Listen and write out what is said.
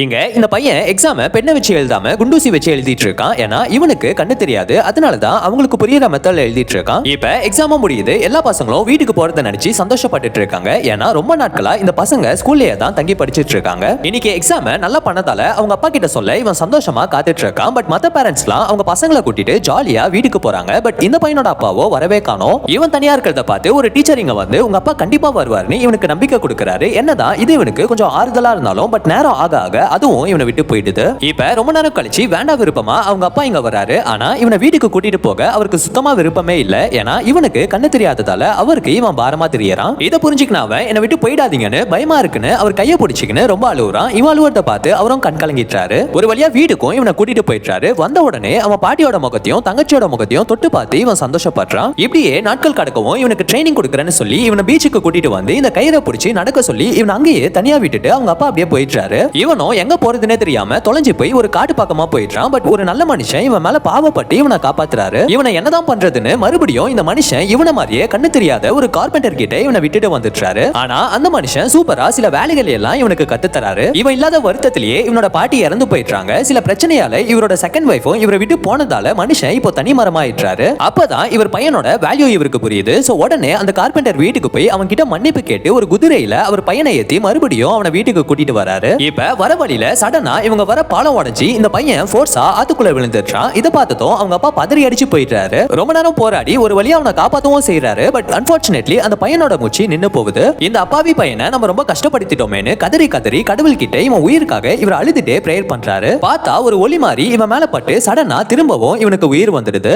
இங்க இந்த பையன் எக்ஸாம பெண்ணை வச்சு எழுதாம குண்டூசி வச்சு எழுதிட்டு இருக்கான். ஏன்னா இவனுக்கு கண்ணு தெரியாது. அதனாலதான் அவங்களுக்கு புரியுற மெத்தட்ல எழுதிட்டு இருக்கான். இப்ப எக்ஸாம முடியுது. எல்லா பசங்களும் வீட்டுக்கு போறத நினைச்சு சந்தோஷப்பட்டுட்டு இருக்காங்க. ஏன்னா ரொம்ப நாட்களா இந்த பசங்க ஸ்கூல்லயே தான் தங்கி படிச்சிட்டு இருக்காங்க. இன்னைக்கு எக்ஸாம நல்லா பண்ணதால அவங்க அப்பா கிட்ட சொல்ல இவன் சந்தோஷமா காத்துட்டு இருக்கான். பட் மத்த பேரண்ட்ஸ்லாம் அவங்க பசங்களை கூட்டிட்டு ஜாலியா வீட்டுக்கு போறாங்க. பட் இந்த பையனோட அப்பாவோ வரவே காணோம். இவன் தனியா இருக்கிறத பார்த்து ஒரு டீச்சர் இங்க வந்து உங்க அப்பா கண்டிப்பா வருவார்னு இவனுக்கு நம்பிக்கை கொடுக்கறாரு. என்னதான் இது இவனுக்கு கொஞ்சம் ஆறுதலா இருந்தாலும் பட் நேரம் ஆக ஆக அதுவும் இவனை விட்டு போயிடுது. இப்ப ரொம்ப நேரம் கழிச்சு வேண்டாம் விருப்பமா அவங்க அப்பா இங்க வராரு. ஆனா இவனை வீட்டுக்கு கூட்டிட்டு போக அவருக்கு சுத்தமா விருப்பமே இல்ல. ஏன்னா இவனுக்கு கண்ணு தெரியாததால அவருக்கு இவன் பாரமா தெரியறான். இதை புரிஞ்சுக்கின அவன் என்னை விட்டு போயிடாதீங்கன்னு பயமா இருக்குன்னு அவர் கையை பிடிச்சிக்கின்னு ரொம்ப அழுவுறான். இவன் அழுவறத பார்த்து அவரும் கண் கலங்கிட்டாரு. ஒரு வழியா வீட்டுக்கும் இவனை கூட்டிட்டு போயிட்டாரு. வந்த உடனே அவன் பாட்டியோட முகத்தையும் தங்கச்சியோட முகத்தையும் தொட்டு பார்த்து இவன் சந்தோஷப்படுறான். இப்படியே நாட்கள் கடக்கவும் இவனுக்கு ட்ரைனிங் கொடுக்கறேன்னு சொல்லி இவனை பீச்சுக்கு கூட்டிட்டு வந்து இந்த கயிறை பிடிச்சி நடக்க சொல்லி இவன் அங்கேயே தனியா விட்டுட்டு அவங்க அப்பா அப்படியே போயிட்டாரு. இவனும் எங்க போறதுன்னே தெரியாம தொலைஞ்சு போய் ஒரு காட்டு பக்கமா போயிட்டான். பட் ஒரு நல்ல மனுஷன் இவன் மேல பாவப்பட்டு இவனை காப்பாத்துறாரு. இவனை என்னதான் பண்றதுன்னு மறுபடியும் இந்த மனுஷன் இவனை மாதிரியே கண்ணு தெரியாத ஒரு கார்பெண்டர் கிட்ட இவனை விட்டுட்டு வந்துட்டாரு. ஆனா அந்த மனுஷன் சூப்பரா சில வேலைகள் எல்லாம் இவனுக்கு கத்து தராரு. இவன் இல்லாத வருத்தத்திலேயே இவனோட பாட்டி இறந்து போயிட்டாங்க. சில பிரச்சனையால இவரோட செகண்ட் வைஃபும் இவரை விட்டு போனதால மனுஷன் இப்போ தனி மரமாயிட்டாரு. அப்பதான் இவர் பையனோட வேல்யூ இவருக்கு புரியுது. சோ உடனே அந்த கார்பெண்டர் வீட்டுக்கு போய் அவன் கிட்ட மன்னிப்பு கேட்டு ஒரு குதிரையில அவர் பையனை ஏத்தி மறுபடியும் அவனை வீட்டுக்கு கூட்டிட்டு வராரு. இப்ப வர வழியில சடனா இவங்க வர பாலம் உடைஞ்சி இந்த பையன் ஃபோர்ஸா ஆத்துக்குள்ள விழுந்துட்டான். இதை பார்த்ததும் அவங்க அப்பா பதறி அடிச்சு போயிட்டாரு. ரொம்ப நேரம் போராடி ஒரு வழியா அவனை காப்பாத்தவும் செய்யறாரு. பட் அன்பார்ச்சுனேட்லி அந்த பையனோட மூச்சு நின்னு போகுது. இந்த அப்பாவி பையனை நம்ம ரொம்ப கஷ்டப்படுத்திட்டோமேன்னு கதறி கதறி கடவுள் கிட்ட இவன் உயிருக்காக இவர் அழுதுட்டே பிரேயர் பண்றாரு. பார்த்தா ஒரு ஒளி மாறி இவன் மேல பட்டு சடனா திரும்பவும் இவனுக்கு உயிர் வந்துடுது.